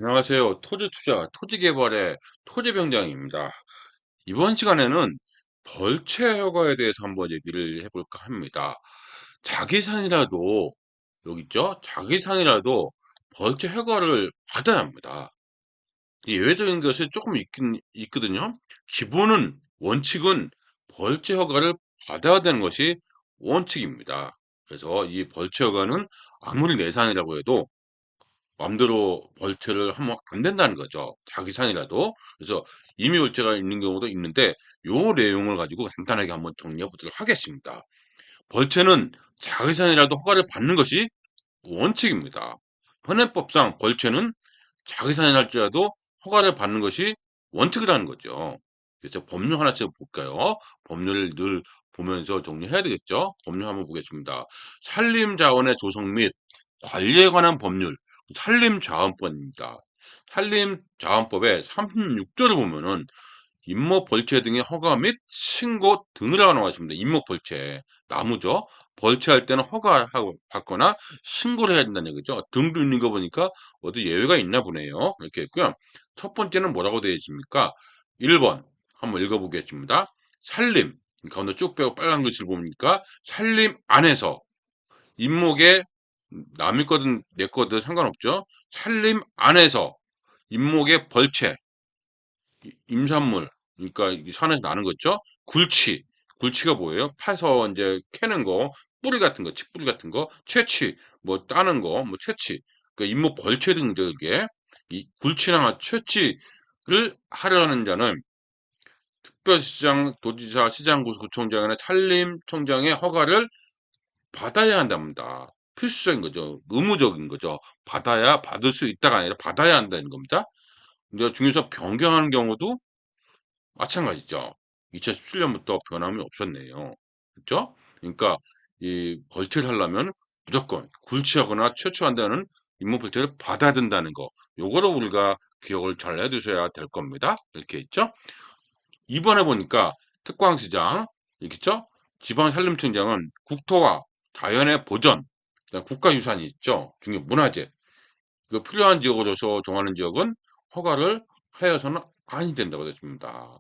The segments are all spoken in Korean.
안녕하세요. 토지투자, 토지개발의 토지병장입니다. 이번 시간에는 벌채 허가에 대해서 한번 얘기를 해볼까 합니다. 자기 산이라도, 여기 있죠? 자기 산이라도 벌채 허가를 받아야 합니다. 이 예외적인 것이 조금 있거든요. 기본은, 원칙은 벌채 허가를 받아야 되는 것이 원칙입니다. 그래서 이 벌채 허가는 아무리 내 산이라고 해도 마음대로 벌채를 하면 안 된다는 거죠. 자기 산이라도. 그래서 임의 벌채가 있는 경우도 있는데 요 내용을 가지고 간단하게 한번 정리해 보도록 하겠습니다. 벌채는 자기 산이라도 허가를 받는 것이 원칙입니다. 현행법상 벌채는 자기 산이랄지라도 허가를 받는 것이 원칙이라는 거죠. 그래서 법률 하나씩 볼까요? 법률을 늘 보면서 정리해야 되겠죠? 법률 한번 보겠습니다. 산림자원의 조성 및 관리에 관한 법률, 산림자원법입니다. 산림자원법의 36조를 보면은 임목 벌채 등의 허가 및 신고 등이라고 나와 있습니다. 임목 벌채, 나무죠. 벌채할 때는 허가하고 받거나 신고를 해야 된다는 얘기죠. 등도 있는 거 보니까 어디 예외가 있나 보네요. 이렇게 했고요. 첫 번째는 뭐라고 되어 있습니까? 1번 한번 읽어보겠습니다. 산림, 가운데 쭉 빼고 빨간 글씨를 보니까 산림 안에서 임목에 남의 거든 내 거든 상관없죠. 산림 안에서 임목의 벌채, 임산물, 그러니까 산에서 나는 거 있죠. 굴치, 굴치가 뭐예요? 파서 이제 캐는 거, 뿌리 같은 거, 칡뿌리 같은 거, 채취, 뭐 따는 거, 뭐 채취, 그 잇목 벌채 등들게 이 굴치나 채취를 하려는 자는 특별시장, 도지사, 시장구청장이나 산림청장의 허가를 받아야 한답니다. 필수적인 거죠. 의무적인 거죠. 받을 수 있다가 아니라 받아야 한다는 겁니다. 근데 중에서 변경하는 경우도 마찬가지죠. 2017년부터 변함이 없었네요. 그죠? 그러니까 이 벌채를 하려면 무조건 굴치하거나 최초한다는 임목벌채를 받아야 된다는 거. 요거를 우리가 기억을 잘 해두셔야 될 겁니다. 이렇게 있죠? 이번에 보니까 특광시장, 있겠죠? 지방산림청장은 국토와 자연의 보전, 국가유산이 있죠. 중에 문화재, 그 필요한 지역으로서 정하는 지역은 허가를 하여서는 아니 된다고 됐습니다.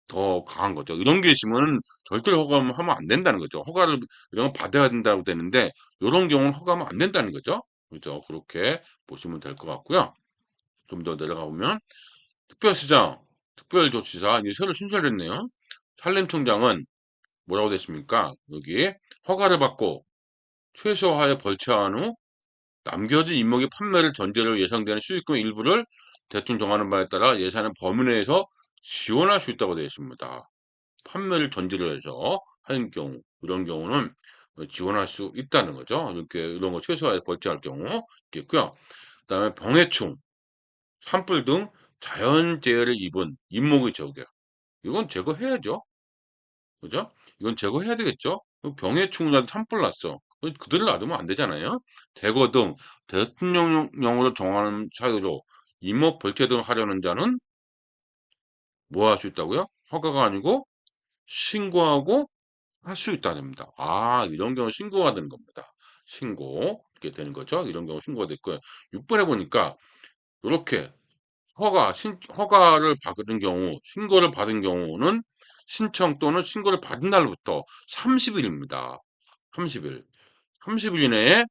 더 강한 거죠. 이런 게 있으면은 절대로 허가하면 안 된다는 거죠. 허가를 이런 거 받아야 된다고 되는데 요런 경우는 허가하면 안 된다는 거죠. 그죠? 그렇게 보시면 될 것 같고요. 좀 더 내려가 보면 특별시장, 특별조치사 이게 새로 신설됐네요. 산림청장은 뭐라고 됐습니까? 여기 허가를 받고 최소화에 벌채한 후 남겨진 임목의 판매를 전제로 예상되는 수익금의 일부를 대충 정하는 바에 따라 예산은 범위 내에서 지원할 수 있다고 되어 있습니다. 판매를 전제로 해서 하는 경우, 이런 경우는 지원할 수 있다는 거죠. 이렇게 이런 거 최소화에 벌제할 경우 있겠고요. 그다음에 병해충, 산불 등 자연재해를 입은 잇목의 적용. 이건 제거해야죠. 그죠? 이건 제거해야 되겠죠. 병해충이라도 산불 났어. 그대로 놔두면 안 되잖아요. 제거 등 대통령령으로 정하는 사유로 임목 벌채 등 하려는 자는 뭐 할 수 있다고요? 허가가 아니고 신고하고 할 수 있다는 겁니다. 아, 이런 경우 신고가 되는 겁니다. 신고. 이렇게 되는 거죠. 이런 경우 신고가 됐고요. 6번에 보니까 이렇게 허가를 받은 경우, 신고를 받은 경우는 신청 또는 신고를 받은 날부터 30일입니다. 30일. 30일 이내에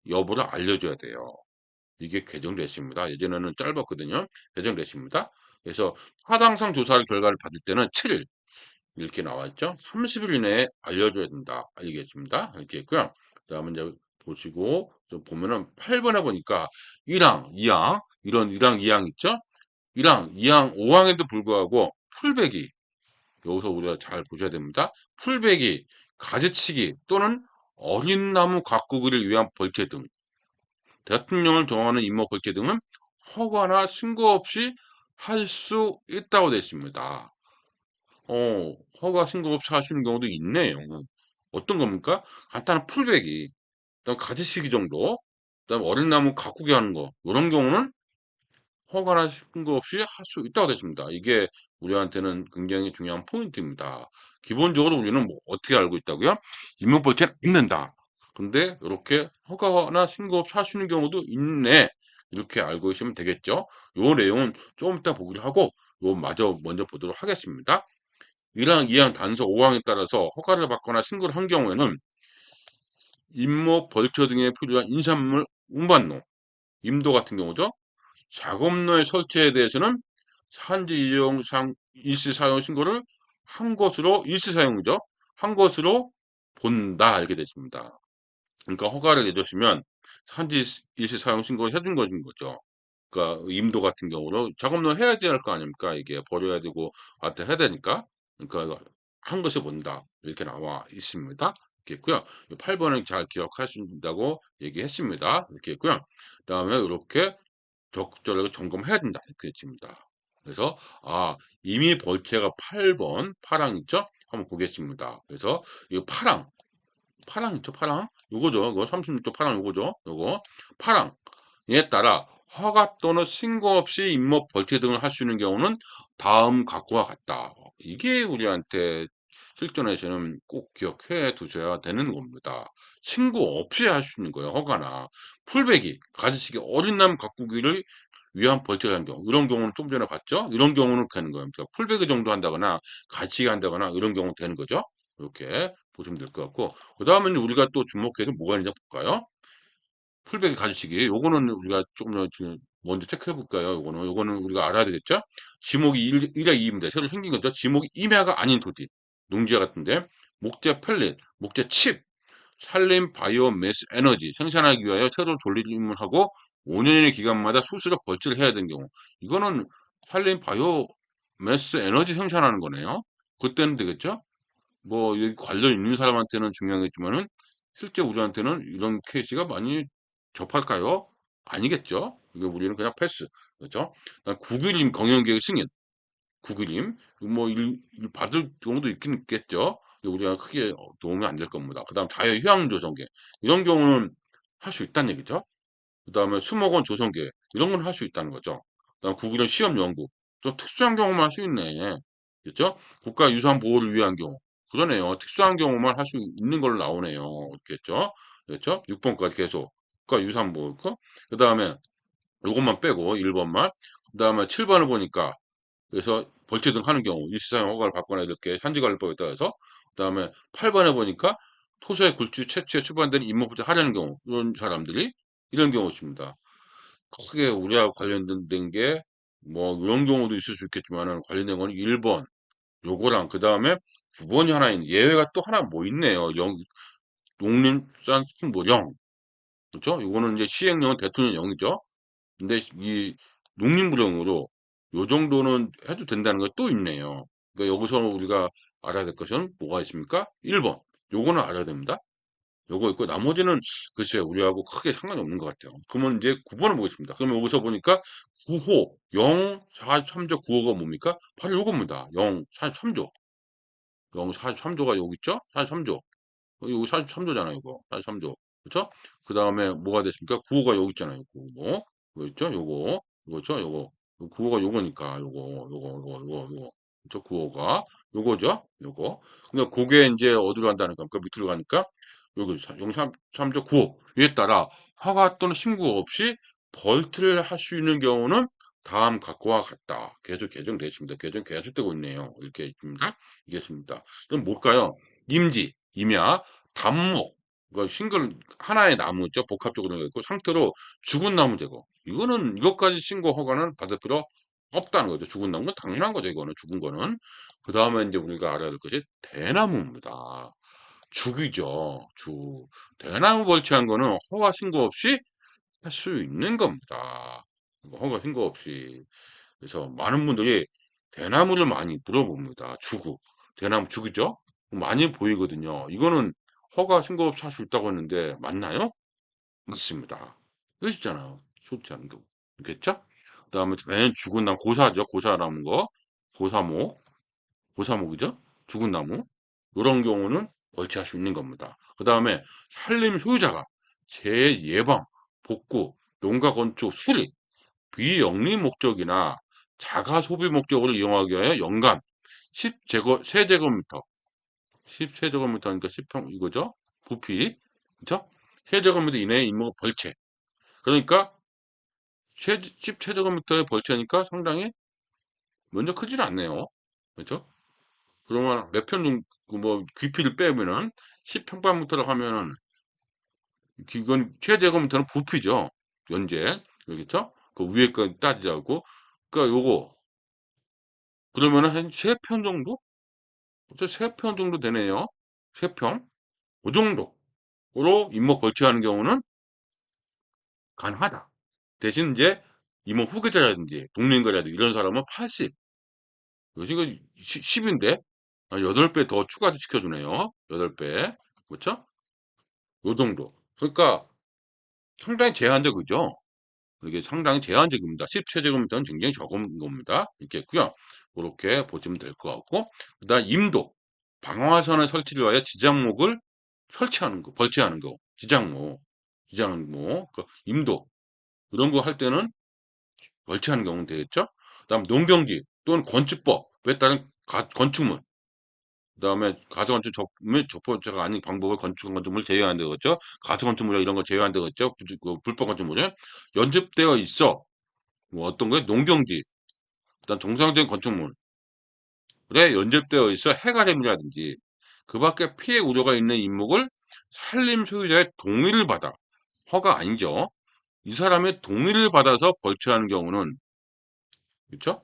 여부를 알려줘야 돼요. 이게 개정됐습니다. 예전에는 짧았거든요. 개정됐습니다. 그래서 타당성 조사 결과를 받을 때는 7일. 이렇게 나와 있죠. 30일 이내에 알려줘야 된다. 알겠습니다. 이렇게 있고요. 그다음에 이제 보시고 좀 보면은 8번에 보니까 1항, 2항 이런 1항, 2항 있죠. 1항, 2항, 5항에도 불구하고 풀베기 여기서 우리가 잘 보셔야 됩니다. 풀베기, 가지치기 또는 어린 나무 가꾸기를 위한 벌채 등 대통령을 정하는 임목 벌채 등은 허가나 신고 없이 할 수 있다고 되어 있습니다. 허가 신고 없이 하시는 경우도 있네요. 어떤 겁니까? 간단한 풀베기, 그다음 가지치기 정도, 그다음 어린 나무 가꾸기 하는 거, 이런 경우는 허가나 신고 없이 할 수 있다고 됐습니다. 이게 우리한테는 굉장히 중요한 포인트입니다. 기본적으로 우리는 뭐 어떻게 알고 있다고요? 임목벌채는 있는다. 근데 이렇게 허가나 신고 없이 하시는 경우도 있네. 이렇게 알고 있으면 되겠죠. 요 내용은 좀 이따 보기로 하고 요 마저 먼저 보도록 하겠습니다. 1항, 2항 단서 5항에 따라서 허가를 받거나 신고를 한 경우에는 임목, 벌초 등에 필요한 인산물 운반로, 임도 같은 경우죠. 작업로의 설치에 대해서는 산지 이용상 일시 사용 신고를 한 것으로 일시 사용이죠. 한 것으로 본다 알게 되십니다. 그러니까 허가를 내줬으면 산지 일시 사용 신고를 해준 것인 거죠. 그러니까 임도 같은 경우로 작업로 해야 될 거 아닙니까? 이게 버려야 되고 왔다 해야 되니까. 그러니까 한 것을 본다. 이렇게 나와 있습니다. 이렇게 있고요. 8번은 잘 기억하신다고 얘기했습니다. 이렇게 있고요. 그다음에 이렇게 적절하게 점검해야 된다. 이렇게 있습니다. 그래서 이미 벌채가 8번 파랑 있죠? 한번 보겠습니다. 그래서 이 파랑 있죠? 파랑 요거죠. 이거 36조 파랑 요거죠. 요거 파랑에 따라 허가 또는 신고 없이 임목 벌채 등을 할 수 있는 경우는 다음 각과 같다. 이게 우리한테 실전에서는 꼭 기억해 두셔야 되는 겁니다. 신고 없이 할 수 있는 거예요. 허가나 풀베기, 가지치기 어린 남 가꾸기를 위한 벌채를 한 경우 이런 경우는 좀 전에 봤죠? 이런 경우는 되는 거예요. 그러니까 풀베기 정도 한다거나 가지치기 한다거나 이런 경우 되는 거죠. 이렇게 보시면 될 것 같고 그 다음에는 우리가 또 주목해서 뭐가 있는지 볼까요? 풀베개 가지치기 요거는 우리가 조금 더 지금 먼저 체크해 볼까요? 요거는 우리가 알아야 되겠죠? 지목이 1야 2입니다. 새로 생긴 거죠. 지목이 임야가 아닌 토지, 농지와 같은데 목재 펠렛, 목재 칩, 산림 바이오 매스 에너지 생산하기 위하여 새로 존립을 하고 5년의 기간마다 수시로 벌지를 해야 되는 경우 이거는 산림 바이오 매스 에너지 생산하는 거네요. 그때는 되겠죠? 뭐 여기 관련 있는 사람한테는 중요하겠지만은 실제 우리한테는 이런 케이스가 많이 접할까요? 아니겠죠? 이거 우리는 그냥 패스. 그렇죠? 국유림 경영계획 승인. 국유림. 뭐 받을 경우도 있긴 있겠죠. 근데 우리가 크게 도움이 안 될 겁니다. 그다음 자연 휴양 조성계. 이런 경우는 할 수 있다는 얘기죠. 그다음에 수목원 조성계. 이런 건 할 수 있다는 거죠. 그다음 국유림 시험 연구. 좀 특수한 경우만 할 수 있네. 그렇죠? 국가유산 보호를 위한 경우. 그러네요. 특수한 경우만 할 수 있는 걸로 나오네요. 그렇겠죠? 그렇죠? 6번까지 계속 국가유산 보호. 그다음에 요것만 빼고 1번만. 그다음에 7번을 보니까 그래서 벌채 등 하는 경우 일시사용 허가를 받거나 이렇게 산지관리법에 따라서 그다음에 8번에 보니까 토사의 굴주 채취에 추반되는 임목부터 하려는 경우 이런 사람들이 이런 경우 있습니다. 크게 우리하고 관련된 게 뭐 이런 경우도 있을 수 있겠지만은 관련된 거는 1번 요거랑 그다음에 9번이 하나 있는 예외가 또 하나 뭐 있네요. 농림수산식품부 0. 그렇죠? 요거는 이제 시행령은 대통령 0이죠. 근데 이 농림부령으로 요 정도는 해도 된다는 게 또 있네요. 그러니까 여기서 우리가 알아야 될 것은 뭐가 있습니까? 1번. 요거는 알아야 됩니다. 요거 있고 나머지는 글쎄요. 우리하고 크게 상관이 없는 것 같아요. 그러면 이제 9번을 보겠습니다. 그러면 여기서 보니까 9호 0 43조 9호가 뭡니까? 바로 요겁니다. 0 43조. 0 43조가 여기 있죠? 43조. 이거 43조잖아요, 이거. 43조. 그쵸? 그 다음에 뭐가 됐습니까? 9호가 여기 있잖아요. 9호. 이거 있죠? 요거. 이거 있죠? 요거. 9호가 요거니까, 요거. 그쵸? 9호가. 요거죠? 요거. 근데 그게 이제 어디로 간다는 겁니까? 밑으로 가니까, 여기 03조 9호. 이에 따라 허가 또는 신고 없이 벌트를 할 수 있는 경우는 다음 각과 같다. 계속 개정되어 있습니다. 계속되고 있네요. 이렇게 있습니다. 이게 있습니다. 그럼 뭘까요? 임지, 임야, 단목, 그러니까 싱글 하나의 나무 있죠. 복합적으로 있고 상태로 죽은 나무 제거. 이것까지 신고 허가는 받을 필요 없다는 거죠. 죽은 나무는 당연한 거죠. 이거는 죽은 거는. 그 다음에 이제 우리가 알아야 될 것이 대나무입니다. 죽이죠. 죽. 대나무 벌채한 거는 허가 신고 없이 할 수 있는 겁니다. 허가 신고 없이. 그래서 많은 분들이 대나무를 많이 물어봅니다. 주구. 대나무 죽이죠? 많이 보이거든요. 이거는 허가 신고 없이 할 수 있다고 했는데 맞나요? 맞습니다. 그러시잖아요. 좋지 않은 거. 그겠죠? 그다음에 당연히 죽은 나무 고사죠. 고사 남은 거. 고사목. 고사목이죠? 죽은 나무. 이런 경우는 멀치할 수 있는 겁니다. 그다음에 산림 소유자가 재예방, 복구, 농가 건축, 수리, 비영리 목적이나 자가 소비 목적으로 이용하기 위하여 연간 10세제곱미터, 10세제곱미터니까 10평 이거죠? 부피, 그죠? 세제곱미터 이내의 임무 벌채. 그러니까 10제곱미터의 벌채니까 상당히 먼저 크질 않네요. 그렇죠? 그러면 몇 편 정도, 뭐, 깊이를 빼면은 10평방미터로 하면은, 이건 최제곱미터는 부피죠. 연재. 그렇겠죠? 그 위에 거 따지자고. 그러니까 요거, 그러면은 한 3편 정도? 3편 정도 되네요. 3평? 그 정도로 임목 벌채하는 경우는 가능하다. 대신 이제 임목 후계자라든지 동齡자라든지 이런 사람은 80. 이거 10인데? 8배 더 추가 시켜주네요. 8배. 그렇죠? 요 정도. 그러니까 상당히 제한적이죠. 이게 상당히 제한적입니다. 10제곱미터는 굉장히 적은 겁니다. 있겠고요. 그렇게 보시면 될 것 같고, 그다음 임도. 방화선을 설치를 위하여 지장목을 설치하는 거, 벌채하는 거, 지장목, 그 임도 이런 거 할 때는 벌채하는 경우는 되겠죠. 그다음 농경지 또는 건축법에 따른 건축물, 그다음에 가처건축 접보자가 아닌 방법을 건축물을 제외한 되겠죠. 가처건축물 이런 거 제외한 되겠죠. 불법 건축물은 연접되어 있어. 뭐 어떤 거에 농경지, 일단 정상적인 건축물에 연접되어 있어 해가 됨이라든지 그 밖에 피해 우려가 있는 임목을 산림 소유자의 동의를 받아 허가 아니죠. 이 사람의 동의를 받아서 벌채하는 경우는 그렇죠?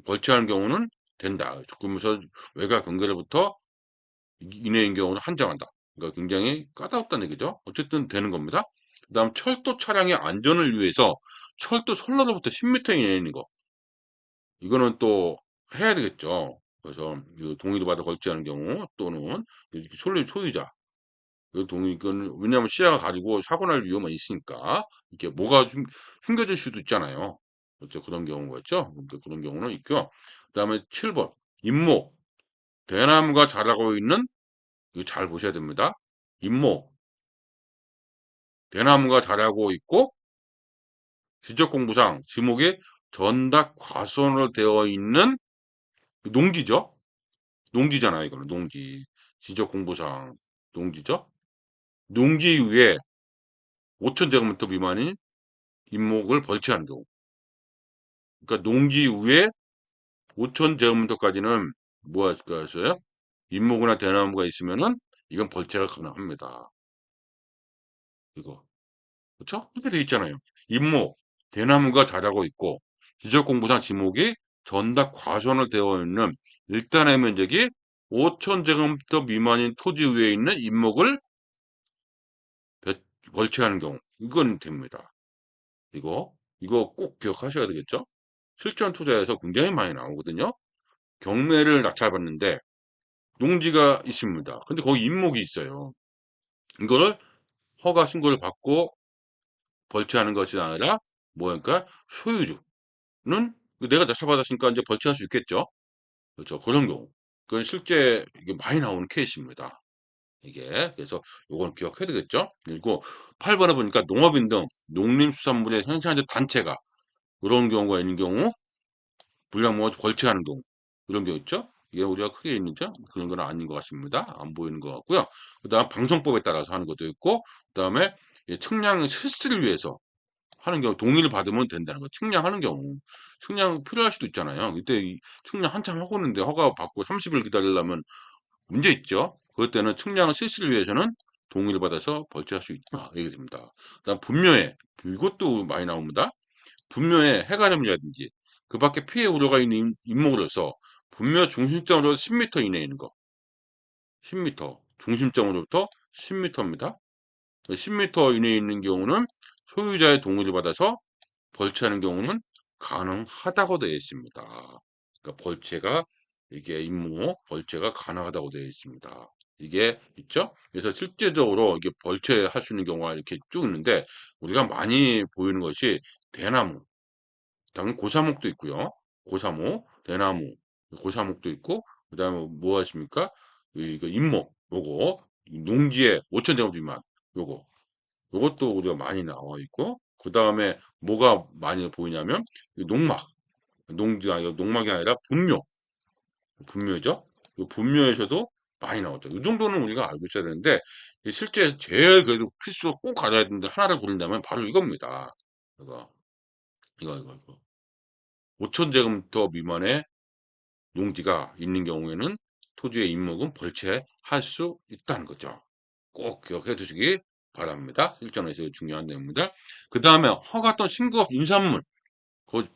벌채하는 경우는 된다. 그러면서 외곽 경계로부터 이내인 경우는 한정한다. 그러니까 굉장히 까다롭다는 얘기죠. 어쨌든 되는 겁니다. 그다음 철도 차량의 안전을 위해서 철도 선로로부터 10m 이내에 있는 거. 이거는 또 해야 되겠죠. 그래서 그 동의를 받아 걸치하는 경우 또는 소유자 그 동의 이건 왜냐하면 시야가 가리고 사고 날 위험은 있으니까 이게 뭐가 숨겨질 수도 있잖아요. 그렇죠. 그런 경우가 있죠. 그러니까 그런 경우는 있고요. 그다음에 7번 임목 대나무가 자라고 있는 이거 잘 보셔야 됩니다. 임목 대나무가 자라고 있고 지적공부상 지목이 전닥 과수원으로 되어 있는 농지죠. 농지잖아요. 이거는 농지. 지적공부상 농지죠. 농지 위에 5,000제곱미터 미만인 임목을 벌채하는 경우. 그러니까 농지 위에 5,000제곱미터까지는 뭐가 있어요? 임목이나 대나무가 있으면은 이건 벌채가 가능합니다. 이거. 그렇죠? 이렇게 돼 있잖아요. 임목, 대나무가 자라고 있고 지적공부상 지목이 전닥 과수원을 되어 있는 일단의 면적이 5,000제곱미터 미만인 토지 위에 있는 임목을 벌채하는 경우 이건 됩니다. 이거 꼭 기억하셔야 되겠죠? 실전 투자에서 굉장히 많이 나오거든요. 경매를 낙찰받는데 농지가 있습니다. 근데 거기 임목이 있어요. 이거를 허가 신고를 받고 벌채하는 것이 아니라 뭐랄까 소유주는 내가 낙찰받았으니까 이제 벌채할 수 있겠죠. 그렇죠. 그런 경우. 그건 실제 이게 많이 나오는 케이스입니다. 이게 그래서 요건 기억해야 되겠죠. 그리고 8번에 보니까 농업인 등 농림수산물의 생산자 단체가 그런 경우가 있는 경우 불량목을 벌채하는 경우 이런 경우 있죠. 이게 우리가 크게 있는죠. 그런 건 아닌 것 같습니다. 안 보이는 것 같고요. 그다음 방송법에 따라서 하는 것도 있고 그다음에 측량 실시를 위해서 하는 경우 동의를 받으면 된다는 거. 측량하는 경우. 측량 필요할 수도 있잖아요. 이때 측량 한참 하고 있는데 허가 받고 30일 기다리려면 문제 있죠. 그럴 때는 측량을 실시를 위해서는 동의를 받아서 벌채할 수 있다. 이게 됩니다. 그다음 분묘회. 이것도 많이 나옵니다. 분묘에 해가름이라든지 그 밖에 피해 우려가 있는 임목으로서 분묘 중심점으로 10m 이내에 있는 거. 10m. 중심점으로부터 10m입니다. 10m 이내에 있는 경우는 소유자의 동의를 받아서 벌채하는 경우는 가능하다고 되어 있습니다. 그러니까 벌채가 이게 임목 벌채가 가능하다고 되어 있습니다. 이게 있죠? 그래서 실제적으로 이게 벌채할 수 있는 경우가 이렇게 쭉 있는데 우리가 많이 보이는 것이 대나무, 당연히 고사목도 있고요. 고사목, 대나무, 고사목도 있고 그다음에 뭐 하십니까? 이거 잇목, 요거 농지에 5,000제곱 미만 요거 요것도 우리가 많이 나와 있고 그다음에 뭐가 많이 보이냐면 농막, 농지가 아니라 농막이 아니라 분묘, 분묘죠. 이 분묘에서도 많이 나오죠. 이 정도는 우리가 알고 있어야 되는데 실제 제일 그래도 필수로 꼭 알아야 되는데 하나를 고른다면 바로 이겁니다. 이거. 이거. 5,000제곱미터 미만의 농지가 있는 경우에는 토지의 임목은 벌채할 수 있다는 거죠. 꼭 기억해 두시기 바랍니다. 실전에서 중요한 내용입니다. 그 다음에 허가 또는 신고업 인산물,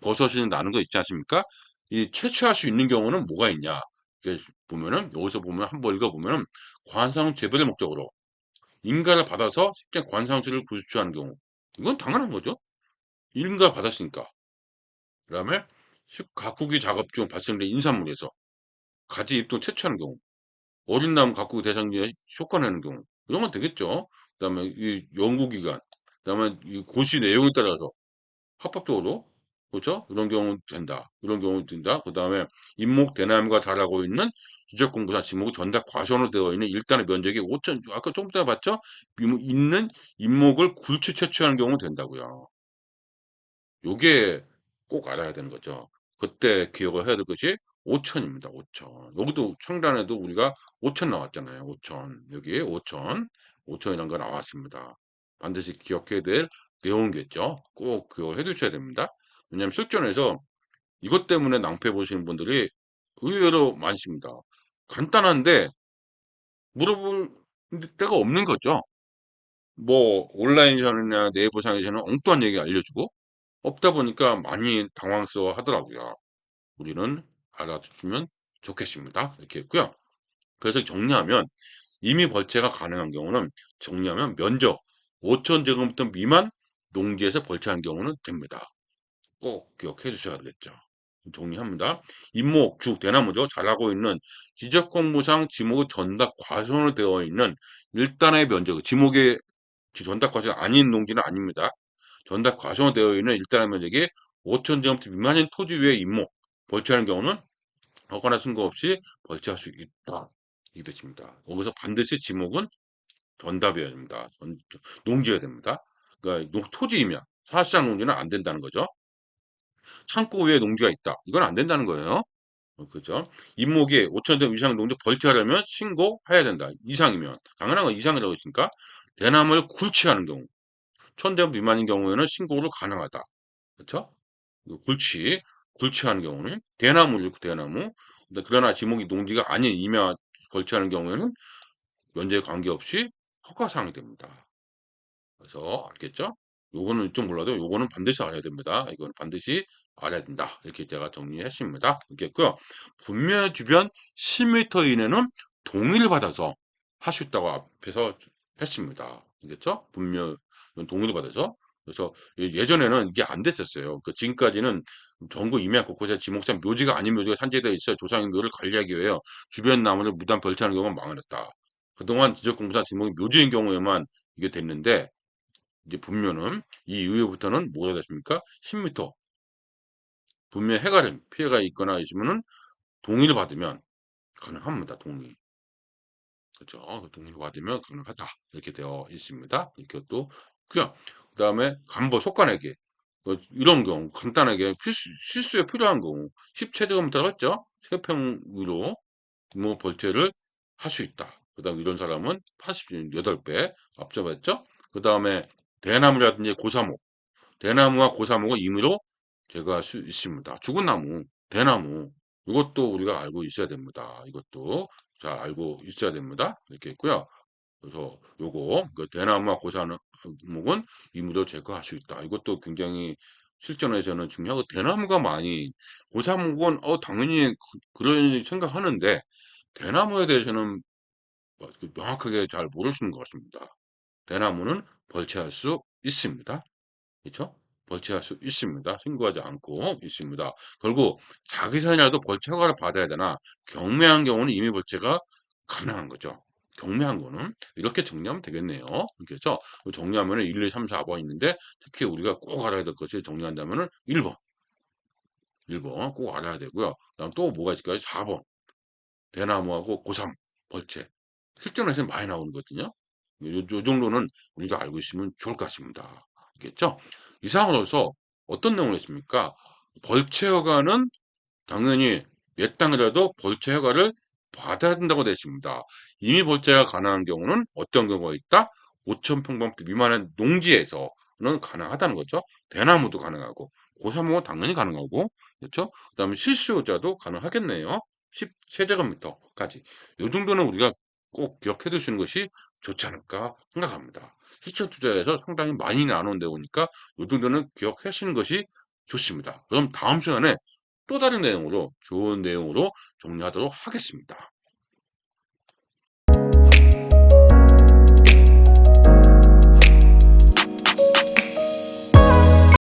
버섯이 나는 거 있지 않습니까? 이 채취할 수 있는 경우는 뭐가 있냐? 이렇게 보면은, 여기서 보면 한번 읽어보면은, 관상 재배를 목적으로 인가를 받아서 실제 관상지를 구축하는 경우. 이건 당연한 거죠. 인가 받았으니까. 그 다음에 가꾸기 작업 중 발생된 인산물에서 가지 잎도 채취하는 경우. 어린 나무 가꾸기 대상지에 효과내는 경우. 이런 건 되겠죠. 그 다음에 이 연구기간. 그 다음에 이 고시 내용에 따라서 합법적으로 그렇죠? 이런 경우 된다. 이런 경우 된다. 그 다음에 잇목 대나무가 자라고 있는 지적공부사 지목이 전달 과수원으로 되어 있는 일단의 면적이 5천 아까 조금 전에 봤죠? 있는 잇목을 굴치 채취하는 경우 된다고요. 요게 꼭 알아야 되는 거죠. 그때 기억을 해야 될 것이 5천입니다. 5천. 여기도 상단에도 우리가 5천 나왔잖아요. 5천. 여기 5천. 5천이라는 거 나왔습니다. 반드시 기억해야 될 내용이겠죠. 꼭 그걸 해두셔야 됩니다. 왜냐하면 실전에서 이것 때문에 낭패 보시는 분들이 의외로 많습니다. 간단한데 물어볼 데가 없는 거죠. 뭐 온라인상이나 네이버상에서는 엉뚱한 얘기 알려주고 없다 보니까 많이 당황스러워 하더라고요. 우리는 알아두시면 좋겠습니다. 이렇게 했고요. 그래서 정리하면 이미 벌채가 가능한 경우는 정리하면 면적 5,000제곱미터 미만 농지에서 벌채한 경우는 됩니다. 꼭 기억해 주셔야 되겠죠. 정리합니다. 잇목, 죽, 대나무죠. 자라고 있는 지적공무상 지목의 전답 과수원으로 되어 있는 일단의 면적, 지목의 전답 과수원 아닌 농지는 아닙니다. 전답 과수원되어 있는 일단의 면적이 5,000제곱미터 미만인 토지 위에 잇목, 벌채하는 경우는 허가나 신고 없이 벌채할 수 있다. 이 뜻입니다. 여기서 반드시 지목은 전답이어야 됩니다. 농지여야 됩니다. 그러니까 토지이면 사실상 농지는 안 된다는 거죠. 창고 위에 농지가 있다. 이건 안 된다는 거예요. 그죠? 잇목이 5,000대 이상 농지 벌채하려면 신고해야 된다. 이상이면. 당연한 건 이상이라고 했으니까. 대나무를 굴치하는 경우. 1,000대 미만인 경우에는 신고를 가능하다. 그렇죠? 굴치하는 경우는 대나무를 대나무. 그러나 지목이 농지가 아닌 임야 벌채하는 경우에는 면제에 관계없이 허가사항이 됩니다. 그래서 알겠죠? 요거는 좀 몰라도 요거는 반드시 알아야 됩니다. 이거는 반드시 알아야 된다. 이렇게 제가 정리했습니다. 알겠고요. 분묘 주변 10m 이내는 동의를 받아서 할 수 있다고 앞에서 했습니다. 알겠죠? 분묘 동의를 받아서. 그래서 예전에는 이게 안 됐었어요. 그 지금까지는 전국 임야 곳곳에 지목상 묘지가 아닌 묘지가 산재되어 있어 조상의 묘를 관리하기 위해 주변 나무를 무단 벌채하는 경우가 많았다. 그동안 지적공사 지목이 묘지인 경우에만 이게 됐는데 이제 분묘는 이 이후부터는 뭐가 됐습니까? 10m 분묘 해가림 피해가 있거나 있으면은 동의를 받으면 가능합니다. 동의. 그죠? 동의를 받으면 가능하다. 이렇게 되어 있습니다. 이렇게 또 그냥 그다음에 간보 속가내기 이런 경우 간단하게 실수에 필요한 경우 10제곱미터라고 했죠? 세평으로 뭐 벌채를 할 수 있다. 그다음 이런 사람은 88배 앞서 봤죠? 그다음에 대나무라든지 고사목 대나무와 고사목은 임의로 제거할 수 있습니다. 죽은 나무, 대나무 이것도 우리가 알고 있어야 됩니다. 이것도 잘 알고 있어야 됩니다. 이렇게 있고요. 그래서 요거 그 대나무와 고사목은 임의로 제거할 수 있다. 이것도 굉장히 실전에서는 중요하고 대나무가 많이 고사목은 당연히 그런 생각하는데 대나무에 대해서는 명확하게 잘 모르시는 것 같습니다. 대나무는 벌채할 수 있습니다. 그렇죠? 벌채할 수 있습니다. 신고하지 않고 있습니다. 결국 자기산이라도 벌채 허가를 받아야 되나 경매한 경우는 이미 벌채가 가능한 거죠. 경매한 거는 이렇게 정리하면 되겠네요. 그렇죠? 정리하면 1, 2, 3, 4번 있는데 특히 우리가 꼭 알아야 될 것이 정리한다면 1번. 1번 꼭 알아야 되고요. 그다음 또 뭐가 있을까요? 4번. 대나무하고 고삼, 벌채. 실전에서 많이 나오는 거거든요. 요 정도는 우리가 알고 있으면 좋을 것 같습니다. 알겠죠? 이상으로서 어떤 내용을 했습니까? 벌채 허가는 당연히 몇 땅이라도 벌채 허가를 받아야 된다고 되어 있습니다. 이미 벌채가 가능한 경우는 어떤 경우가 있다? 5,000평방미터 미만의 농지에서 가능하다는 거죠. 대나무도 가능하고 고사목은 당연히 가능하고 그렇죠? 그다음에 실수요자도 가능하겠네요. 10 세제곱미터까지. 요 정도는 우리가 꼭 기억해 두시는 것이 좋지 않을까 생각합니다. 실전 투자에서 상당히 많이 나오는 내용이니까 요 정도는 기억하시는 것이 좋습니다. 그럼 다음 시간에 또 다른 내용으로 좋은 내용으로 정리하도록 하겠습니다.